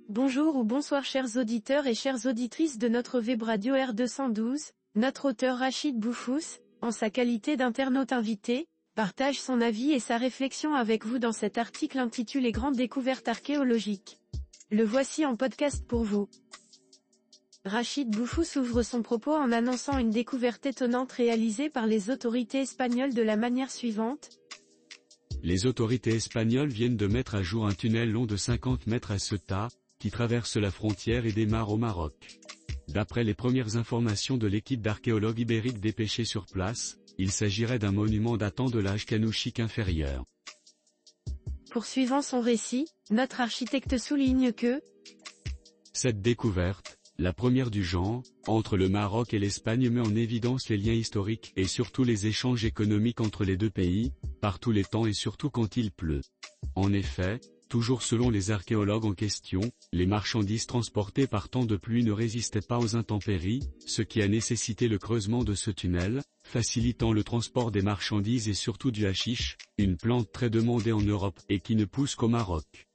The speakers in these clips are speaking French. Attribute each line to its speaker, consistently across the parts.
Speaker 1: Bonjour ou bonsoir chers auditeurs et chères auditrices de notre web radio R212, notre auteur Rachid Boufous, en sa qualité d'internaute invité, partage son avis et sa réflexion avec vous dans cet article intitulé Grandes découvertes archéologiques. Le voici en podcast pour vous. Rachid Boufous ouvre son propos en annonçant une découverte étonnante réalisée par les autorités espagnoles de la manière suivante.
Speaker 2: Les autorités espagnoles viennent de mettre à jour un tunnel long de 50 mètres à Ceuta, qui traverse la frontière et démarre au Maroc. D'après les premières informations de l'équipe d'archéologues ibériques dépêchés sur place, il s'agirait d'un monument datant de l'âge canouchique inférieur.
Speaker 1: Poursuivant son récit, notre architecte souligne que
Speaker 2: cette découverte, la première du genre, entre le Maroc et l'Espagne met en évidence les liens historiques et surtout les échanges économiques entre les deux pays, par tous les temps et surtout quand il pleut. En effet, toujours selon les archéologues en question, les marchandises transportées par temps de pluie ne résistaient pas aux intempéries, ce qui a nécessité le creusement de ce tunnel, facilitant le transport des marchandises et surtout du hashish, une plante très demandée en Europe et qui ne pousse qu'au Maroc.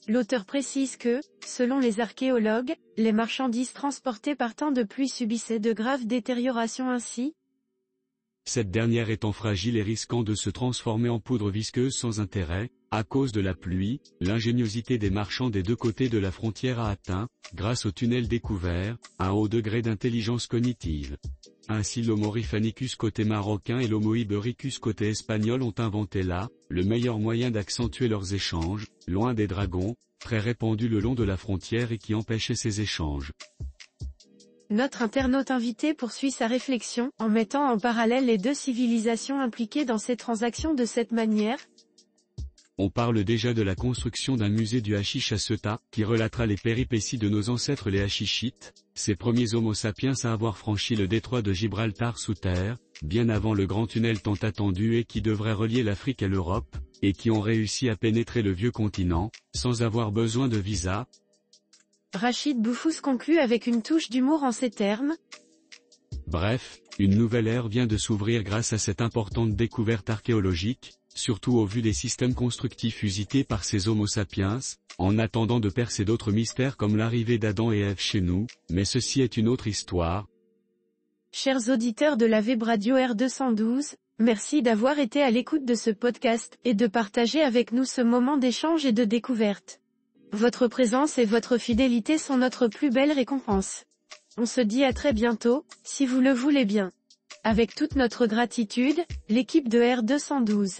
Speaker 1: L'auteur précise que, selon les archéologues, les marchandises transportées par temps de pluie subissaient de graves détériorations ainsi.
Speaker 2: Cette dernière étant fragile et risquant de se transformer en poudre visqueuse sans intérêt, à cause de la pluie, l'ingéniosité des marchands des deux côtés de la frontière a atteint, grâce au tunnel découvert, un haut degré d'intelligence cognitive. Ainsi l'Homo rifanicus côté marocain et l'Homo ibericus côté espagnol ont inventé là, le meilleur moyen d'accentuer leurs échanges, loin des dragons, très répandus le long de la frontière et qui empêchaient ces échanges.
Speaker 1: Notre internaute invité poursuit sa réflexion, en mettant en parallèle les deux civilisations impliquées dans ces transactions de cette manière.
Speaker 2: On parle déjà de la construction d'un musée du hashish à Ceuta, qui relatera les péripéties de nos ancêtres les hashishites, ces premiers homo sapiens à avoir franchi le détroit de Gibraltar sous terre, bien avant le grand tunnel tant attendu et qui devrait relier l'Afrique à l'Europe, et qui ont réussi à pénétrer le vieux continent, sans avoir besoin de visa.
Speaker 1: Rachid Boufous conclut avec une touche d'humour en ces termes.
Speaker 2: Bref, une nouvelle ère vient de s'ouvrir grâce à cette importante découverte archéologique, surtout au vu des systèmes constructifs usités par ces Homo sapiens, en attendant de percer d'autres mystères comme l'arrivée d'Adam et Ève chez nous, mais ceci est une autre histoire.
Speaker 1: Chers auditeurs de la web radio R212, merci d'avoir été à l'écoute de ce podcast et de partager avec nous ce moment d'échange et de découverte. Votre présence et votre fidélité sont notre plus belle récompense. On se dit à très bientôt, si vous le voulez bien. Avec toute notre gratitude, l'équipe de R212.